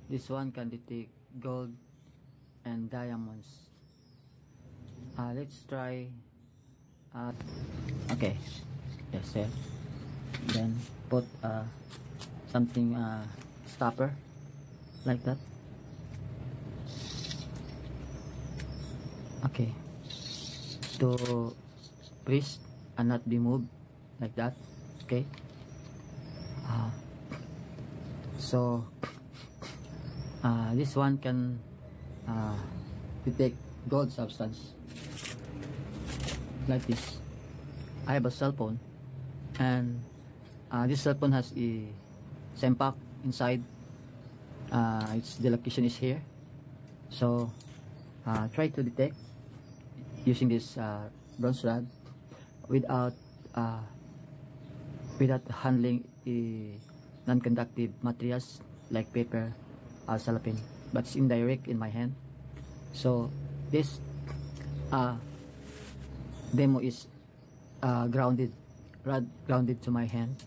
This one can detect gold and diamonds. Let's try. Okay, yes, yeah. Then put something stopper like that. Okay, to press and not be moved like that. Okay. So this one can detect gold substance like this. I have a cell phone, and this cell phone has a sempak inside. The location is here. So try to detect using this bronze rod without handling non-conductive materials like paper or cellophane, but it's indirect in my hand. So this demo is grounded to my hand.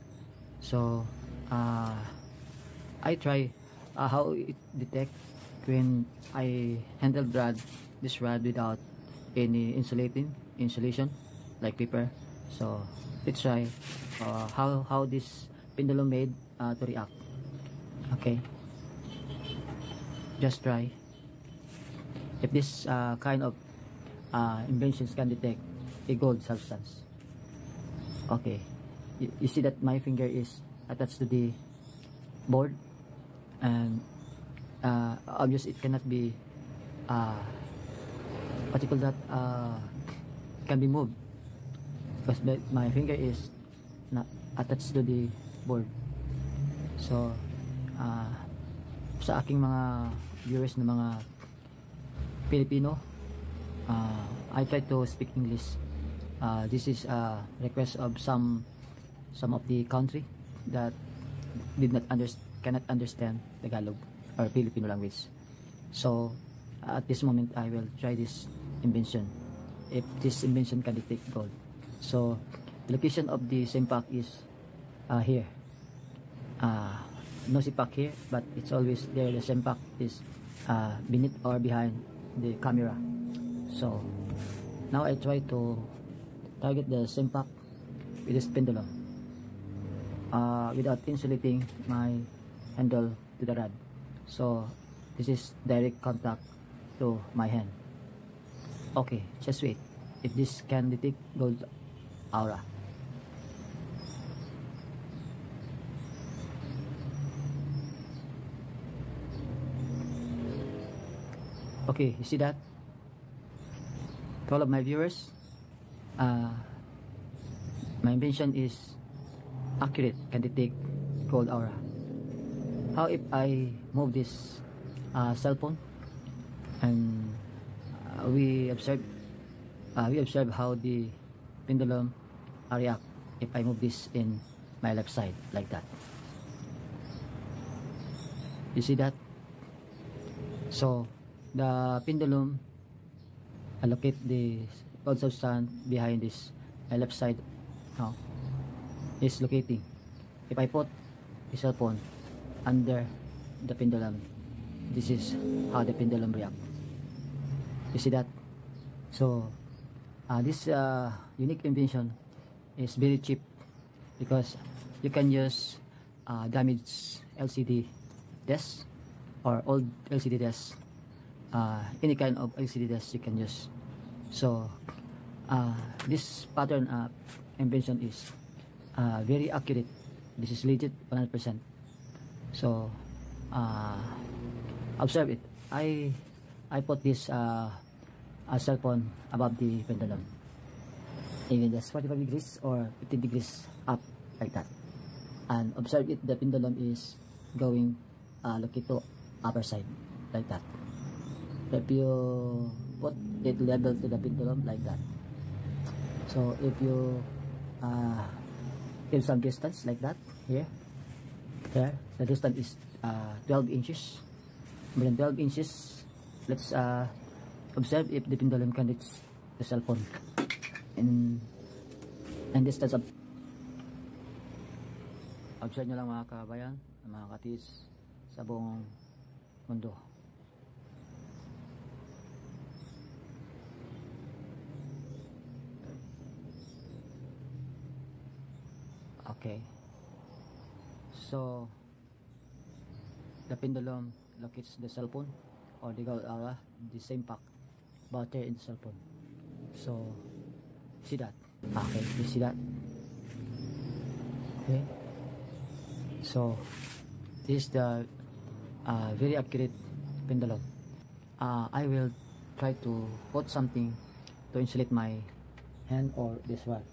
So I try how it detect when I handle this rod without any insulation like paper. So let's try how this pendulum made to react. Okay, just try if this kind of inventions can detect a gold substance. Okay, you see that my finger is attached to the board, and obviously it cannot be what you call that, can be moved because my finger is not attached to the board. So sa aking mga viewers na mga Filipino, I try to speak English. This is a request of some of the country that cannot understand Tagalog or Filipino language. So at this moment I will try this invention, if this invention can detect gold. So the location of the sempak is here. No sempak here, but it's always there. The sempak is beneath or behind the camera. So now I try to target the sempak with this pendulum without insulating my handle to the rod. So this is direct contact to my hand. Okay, just wait if this can detect gold aura. Okay, you see that? To all of my viewers, my invention is accurate, can detect gold aura. How if I move this cell phone, and we observe how the pendulum react if I move this in my left side like that. You see that? So the pendulum allocate the gold substance behind this my left side now is locating. If I put the cell phone under the pendulum, this is how the pendulum react. You see that? So this unique invention is very cheap because you can use damaged LCD discs or old LCD discs. Any kind of LCD discs you can use. So this pattern invention is very accurate. This is legit 100%. So observe it. I put this cell phone above the pendulum, even just 45 degrees or 15 degrees up like that, and observe it. The pendulum is going locate to upper side like that. If you put it level to the pendulum like that, so if you give some distance like that, here the distance is 12 inches, more than 12 inches. Let's observe if the pendulum can reach the cell phone and distance of. Observe nyo lang mga kabayan, mga katis, sa buong segundo. Okay, so the pendulum locates the cell phone or the same pack battery in the cell phone. So see that? Okay, you see that? Okay, so this is the very accurate pendulum. I will try to put something to insulate my hand or this one.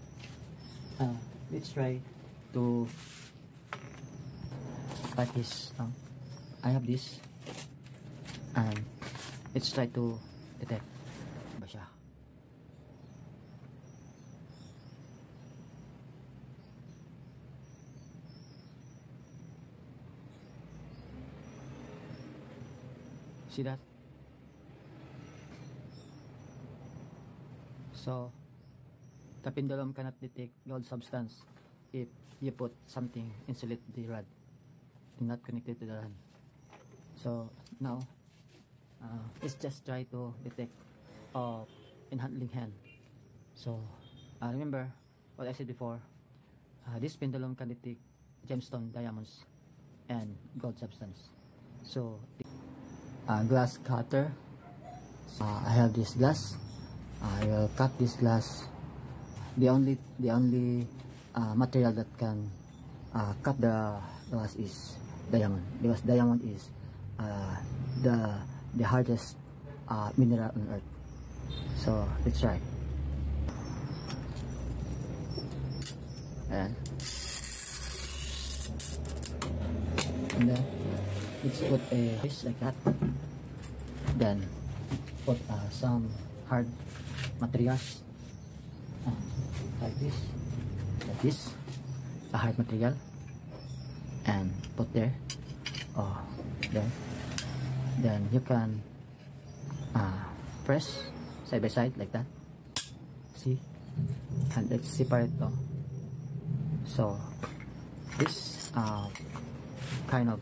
Let's try to cut this. I have this, and let's try to detect ba siya. See that? So the pendulum cannot detect gold substance if you put something insulate the rod and not connected to the rod. So now let's just try to detect in handling hand. So remember what I said before, this pendulum can detect gemstone, diamonds, and gold substance. So glass cutter. So, I have this glass. I will cut this glass. The only material that can cut the glass is diamond, because diamond is the hardest mineral on earth. So let's try. And then let's put a piece like that. Then put some hard materials like this, a hard material, and put there. Then you can press side by side like that. See, and let's separate them. So this kind of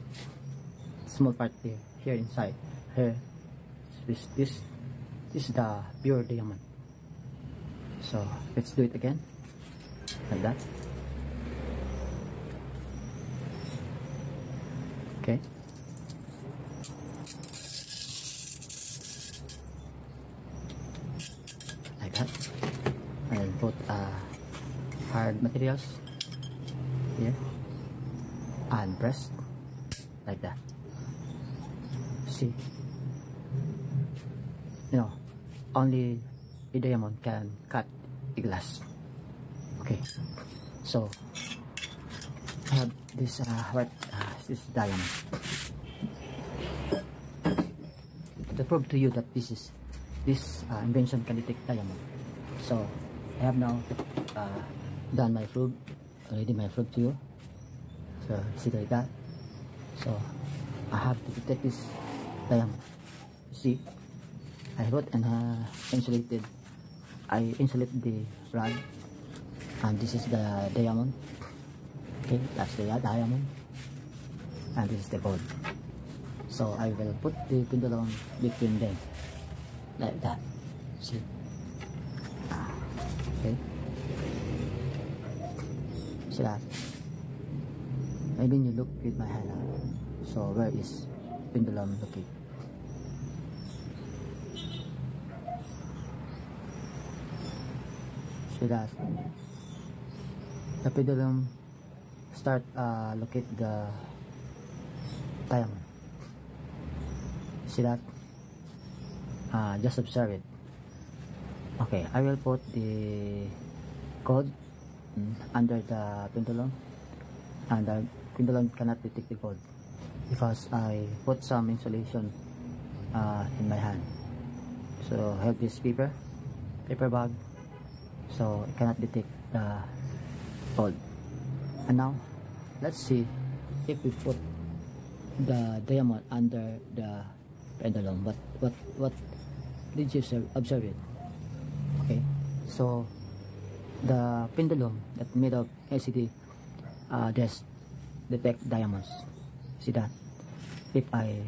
small part here inside here, this is the pure diamond. So let's do it again like that. Okay, like that, and put hard materials here and press like that. See, you know, only a diamond can cut a glass. Okay, so I have this this diamond to prove to you that this invention can detect diamond. So I have now done my probe, already my probe to you. So see like that. So I have to detect this diamond. See, I put and insulated. I insulate the rod, and this is the diamond. Okay, that's the diamond, and this is the gold. So I will put the pendulum between them like that. See, okay, see that? Maybe you look with my hand. So where is pendulum looking? See that? The pendulum start locate the diamond. See that? Just observe it. Okay, I will put the gold under the pendulum, and the pendulum cannot detect the gold because I put some insulation in my hand. So I have this paper bag, so it cannot detect the gold. And now let's see if we put the diamond under the pendulum. What did you observe it? Okay, so the pendulum that made of LCD detect diamonds. See that? If I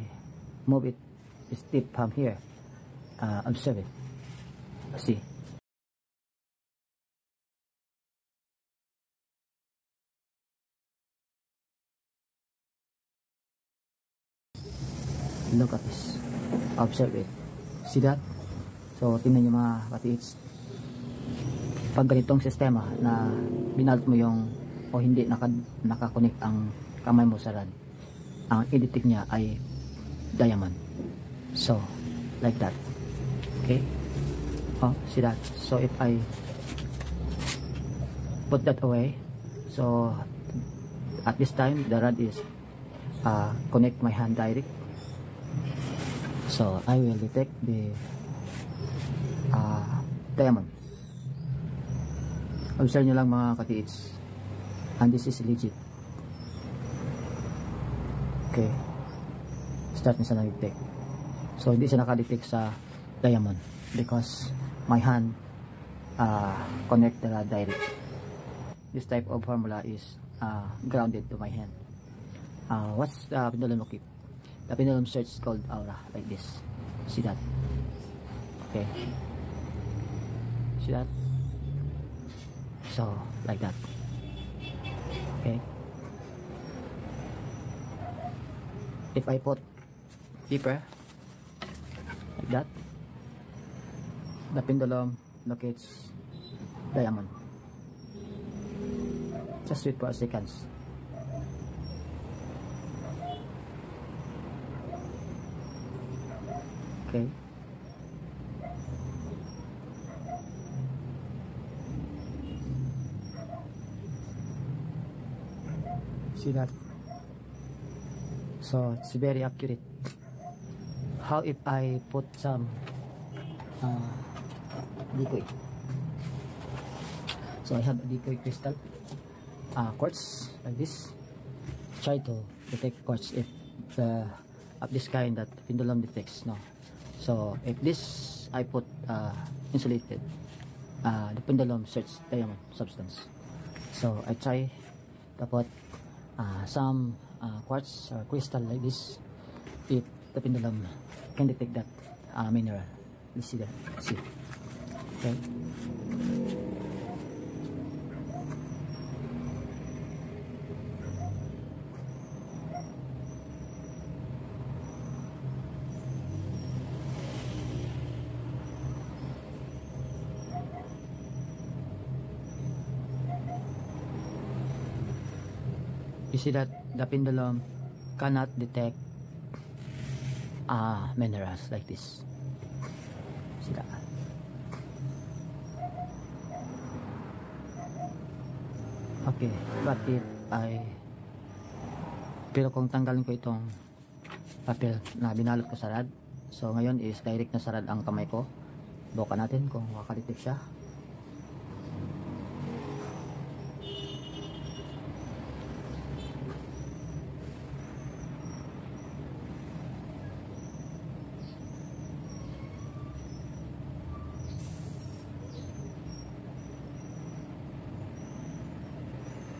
move it steep from here. Observe it. See. Look at this. Observe it. See that? So, tingnan nyo mga katiits. Pag ganitong sistema na binalt mo yung o hindi nakakonect ang kamay mo sa rod, ang i-detect niya ay diamond. So, like that. Okay? Oh, see that? So, if I put that away, so at this time, the rod is connect my hand direct. So, I will detect the diamond. Observe nyo lang mga katiits. And this is legit. Okay. Start na siya na-detect. So, hindi siya nakadetect sa diamond because my hand connect the rod direct. This type of formula is grounded to my hand. What's the pendulum look? The pendulum search is called aura, like this. See that? Okay. See that? So, like that. Okay. If I put deeper, like that, the pendulum locates diamond. Just wait for a second. Okay. See that? So it's very accurate. How if I put some decoy? So I have a decoy crystal quartz like this. Try to detect quartz if the of this kind that pendulum detects. No. So if this I put insulated, the pendulum search diamond substance. So I try to put some quartz or crystal like this. If the pendulum can detect that mineral, let's see that. Let's see. Okay. You see that the pendulum cannot detect minerals like this. See that? Okay, but if pero kung tanggalin ko itong papel na binalot ko sa rod, so ngayon is direct na sa rod ang kamay ko. Bukan natin kung makadetect siya.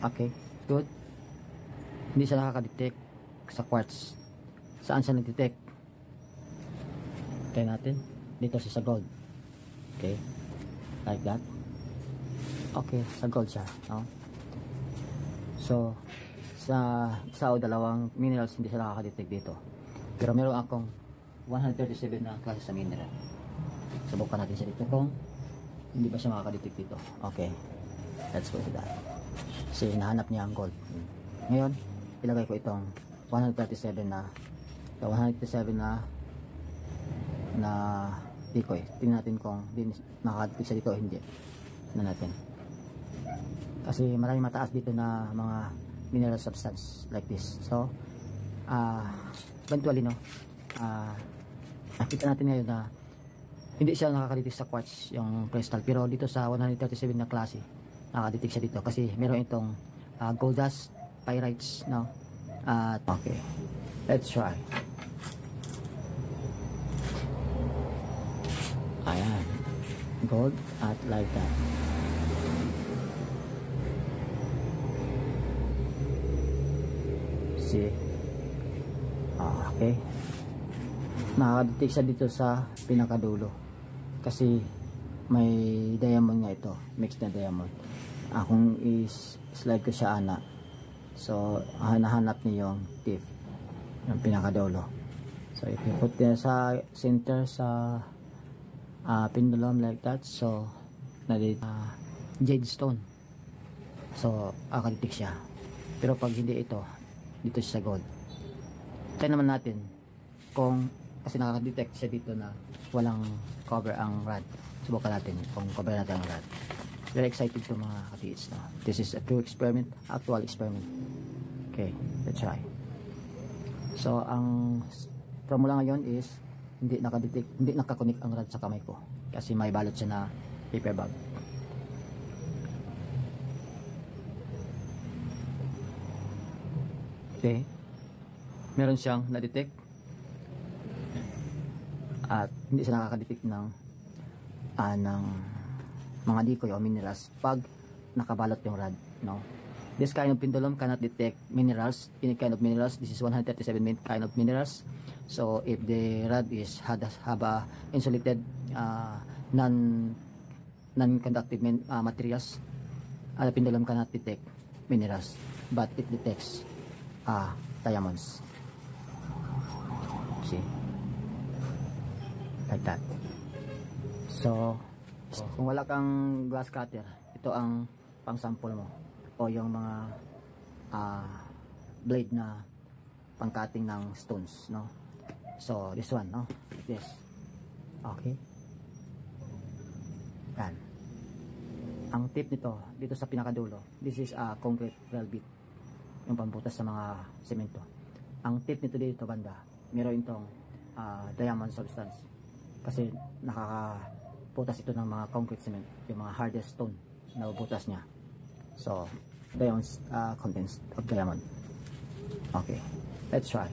Okay, good. Hindi siya nakaka-detect sa quartz. Saan siya nag-detect? Try natin. Dito siya sa gold. Okay, like that. Okay, sa gold siya. No? So, sa isa o dalawang minerals hindi siya nakaka-detect dito. Pero meron akong 137 na klase sa mineral. Subukan natin siya dito kung hindi ba siya makaka-detect dito. Okay, let's go to that. Kasi hinahanap niya ang gold. Ngayon, ilagay ko itong 137 na decoy. Tingnan natin kung nakadetect siya dito o hindi. Tingnan natin. Kasi maraming mataas dito na mga mineral substance like this. So, eventually, no, nakita natin ngayon na hindi siya nakakadetect sa quartz, yung crystal. Pero dito sa 137 na klase, nakadetect siya dito kasi meron itong gold dust, pyrites, no? Okay, let's try. Ayan, gold at like that. See? Okay, nakaka-detect siya dito sa pinakadulo kasi may diamond nga ito, mixed na diamond. Kung slide ko siya ana, so hanahanap niyo yung tip, yung pinakadulo. So if you put there sa center sa pendulum like that, so jade stone, so akadetect siya. Pero pag hindi ito, dito siya sa gold. Try naman natin kung, kasi nakaka-detect siya dito na walang cover ang rod. Subukan natin kung cover natin ang rod. Very excited to mga katiits, no? This is a true experiment, actual experiment. Okay, let's try. So ang formula ngayon is hindi nakadetect, hindi nakakonik ang rod sa kamay ko kasi may balot siya na paper bag. Okay, meron siyang na-detect at hindi siya nakaka-detect ng mga decoy o minerals pag nakabalot yung rod, no? This kind of pendulum cannot detect minerals, any kind of minerals. This is 137 kind of minerals. So if the rod is have a insulated non-conductive materials, the pendulum cannot detect minerals, but it detects diamonds. See, like that. So kung wala kang glass cutter, ito ang pang sample mo o yung mga blade na pang cutting ng stones, no? So this one, no? This. Okay. Yan. Ang tip nito dito sa pinakadulo, this is a concrete drill bit, yung pambutas sa mga semento. Ang tip nito dito banda, meron itong diamond substance kasi nakakaputas ito ng mga concrete cement, yung mga hardest stone na butas niya. So diamond contents of diamond. Okay, let's try.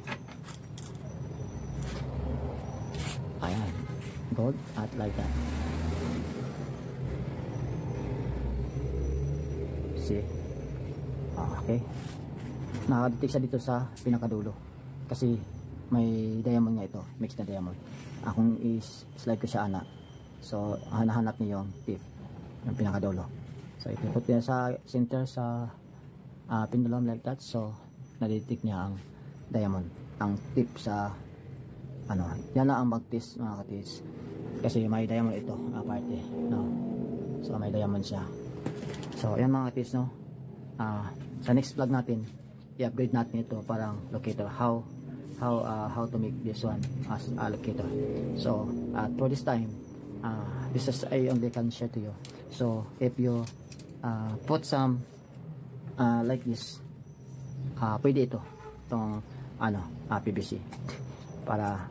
Ayan, gold at like that. See? Okay, nakaka-detect siya dito sa pinakadulo kasi may diamond nga ito, mixed na diamond. Kung slide ko siya ana, so hanahanap niyo yung tip, yung pinakadulo. So if you put niya sa center sa pendulum like that, so na-detect niya ang diamond, ang tip sa yan lang ang mag-test mga katis kasi may diamond ito parte, no? So may diamond siya. So yan mga katis, no? Sa next vlog natin i-upgrade natin ito parang locator, how to make this one as a locator. So for this time, this is I only can share to you. So if you put some like this, pwede itong PVC para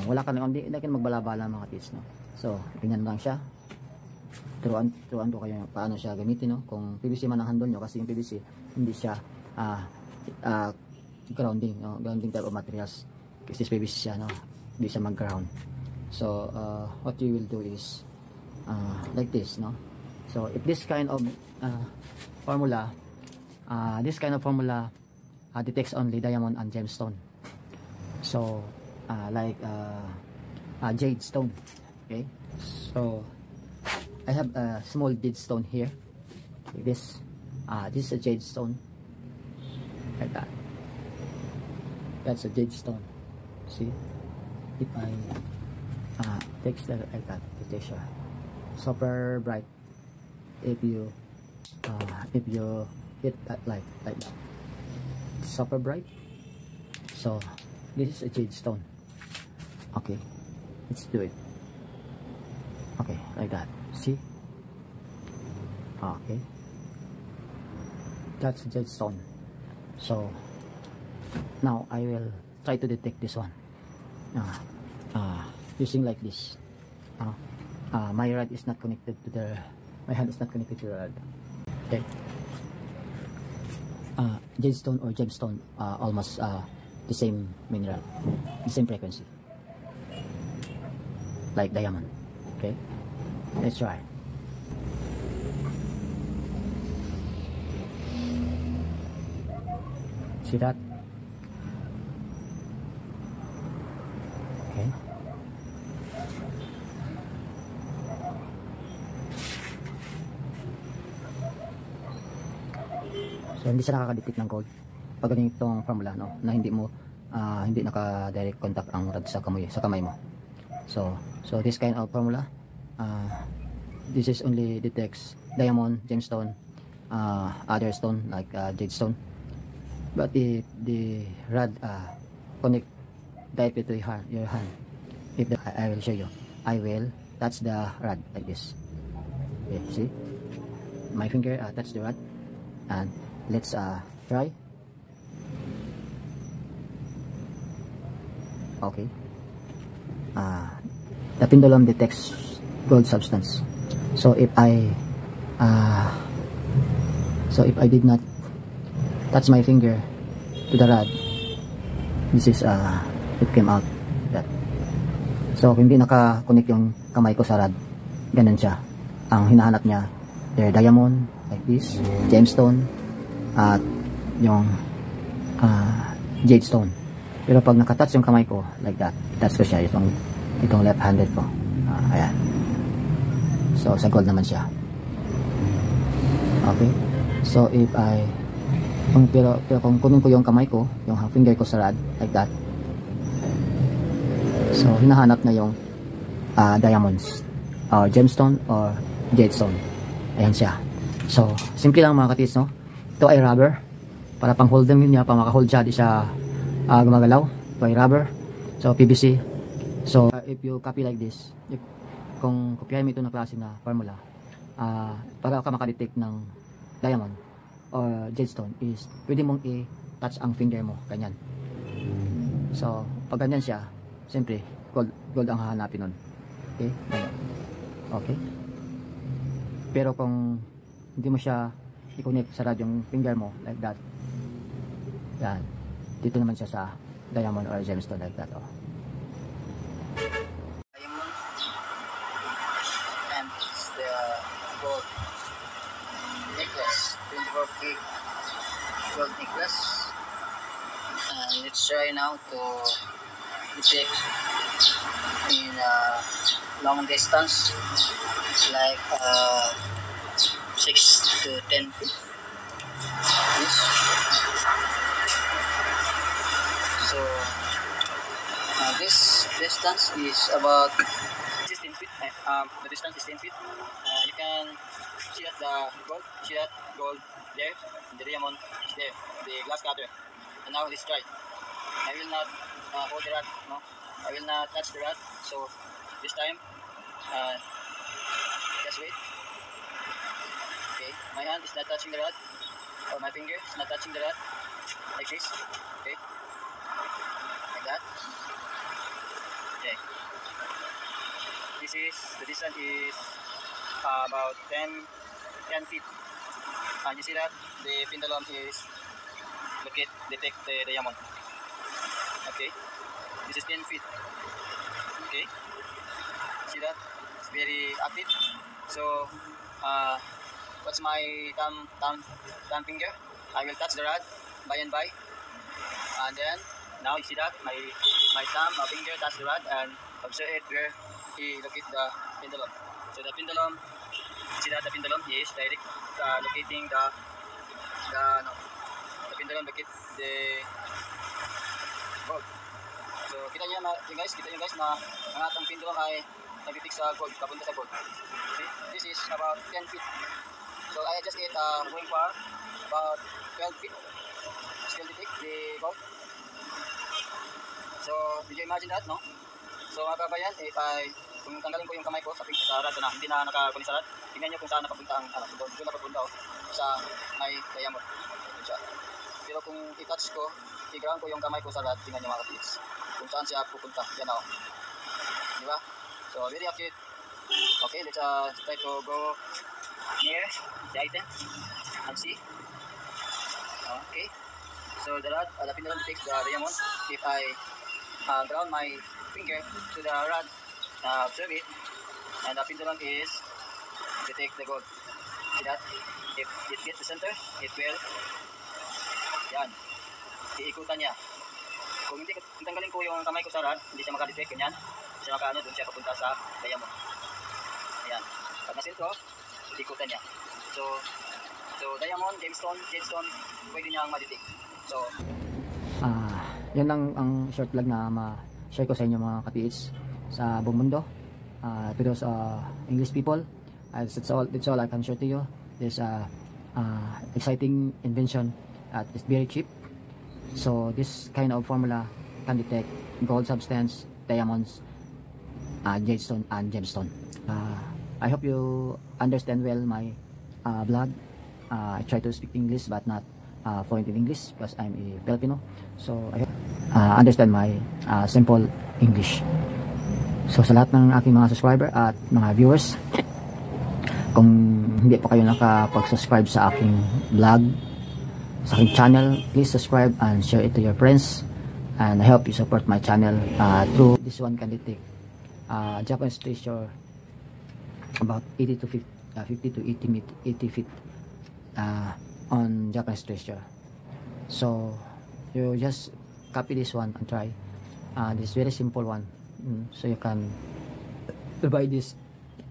wala ka hindi ka magbalabala mga tips, no? So ganyan lang siya. Turuan ko kayo paano siya gamitin, no? Kung PVC man ang handle nyo, kasi yung PVC hindi siya grounding, no? Grounding type of materials. Kasi PVC siya, no? Hindi siya mag-ground. So what you will do is like this, no? So if this kind of formula detects only diamond and gemstone. So like jade stone. Okay, so I have a small jade stone here. Like this. This is a jade stone. Like that. That's a jade stone. See? If I text like that, it is super bright. If you hit that light like that, super bright. So this is a jade stone. Okay, let's do it. Okay, like that. See? Okay, that's a jade stone. So now I will try to detect this one using like this. My rod is not connected to the, my hand is not connected to the rod. Okay. Jade stone or gemstone, almost the same mineral, the same frequency, like diamond. Okay, let's try. See that? Okay. So hindi siya nakakadetect ng gold pag ganitong formula, no, na hindi naka-direct contact ang rod sa kamay mo. So this kind of formula, this is only detects diamond, gemstone, other stone like jade stone. But if the rod connect directly to your hand, if I will show you, I will touch the rod like this. Okay, see, my finger touch the rod, and let's try. Okay. The pendulum detects gold substance. So if I did not touch my finger to the rod, this is it came out that. So kung hindi naka-connect yung kamay ko sa rod, ganun siya. Ang hinahanap niya, there diamond like this, gemstone, at yung jade stone. Pero pag nakatouch yung kamay ko like that, touch ko siya, itong left-handed ko, ayan. So sa gold naman siya. Okay. So if pero kung kunin ko yung kamay ko, yung finger ko sa rod like that, so hinahanap na yung diamonds or gemstone or jade stone. Ayan siya. So simple lang mga katis, no. Ito ay rubber para pang hold niya, para maka-hold siya, di siya gumagalaw. Ito ay rubber. So PVC. So if you copy like this, kung kopyahin mo ito na klase na formula, para ka makadetect ng diamond or jade stone, is pwede mong i-touch ang finger mo, ganyan. So pag ganyan siya, siyempre gold ang hahanapin nun. Okay, ganyan. Okay, pero kung hindi mo siya i-connect sa rod yung finger mo like that, yan, dito naman siya sa diamond or gemstone like that. Oh. Diamond and the gold necklace, 24K gold necklace. And let's try now to detect in long distance, like 6 to 10 feet. Yes. So this distance is about 16 feet. The distance is 10 feet. You can see that the gold there, the diamond is there, the glass cutter. And now let's try. I will not hold the rod, no. I will not touch the rod. So this time, just wait. Okay, my hand is not touching the rod, or my finger is not touching the rod, like this. Okay, like that. Okay. The distance is about 10 feet. And you see that the pendulum is detect the diamond. Okay, this is 10 feet. Okay, see that? It's very active. So what's my thumb finger? I will touch the rod by and by, and then now you see that my thumb finger touch the rod, and observe it where he locate the pendulum. So the pendulum, see that the pendulum is direct locating the pendulum locate the gold. So kita nyo guys na ang atong pendulum ay nagtitik sa gold, papunta sa gold. See, this is about 10 feet. So I just going far about 12 feet. Still detect the gold. So did you imagine that, no? So mga kabayan, kung tanggalin ko yung kamay ko sa rod na hindi na nakakunin sa rod, tingnan nyo kung saan napapunta ang gold. Doon napapunta sa may diamond. Pero kung i-touch ko, i-ground ko yung kamay ko sa rod, tingnan nyo mga kapits kung saan siya pupunta. Yan o. Diba? So very accurate. Okay, let's try to go near the item and see. Okay. So the pendulum detects the diamond. If I ground my finger to the rod, observe it, and the pendulum is detect the gold. See that? If it gets the center, it will, yan, iikutan niya. Kung tanggalin ko yung kamay ko sa rod, hindi siya makadetect, ganyan. Hindi siya makaano, doon siya papunta sa diamond. Ayan. Pag nasin ko, ikutan niya. So diamond, gemstone, pwede niyang ma-detect. So, yan lang ang short vlog na ma-share ko sa inyo mga ka-PH sa buong mundo. To those English people, that's all I can share to you. There's exciting invention at it's very cheap. So this kind of formula can detect gold substance, diamonds, jadestone and gemstone. I hope you understand well my vlog. I try to speak English but not fluent in English because I'm a Filipino. So I hope understand my simple English. So sa lahat ng aking mga subscriber at mga viewers, kung hindi pa kayo nakapag-subscribe sa aking vlog, sa aking channel, please subscribe and share it to your friends. And I hope you support my channel through this one can detect Japanese treasure about 50 to 80 feet on Japanese treasure. So you just copy this one and try. This very simple one, so you can buy this.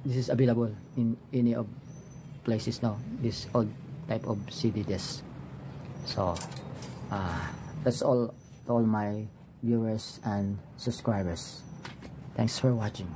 This is available in any of places now, this old type of CD disc. So that's all to all my viewers and subscribers. Thanks for watching.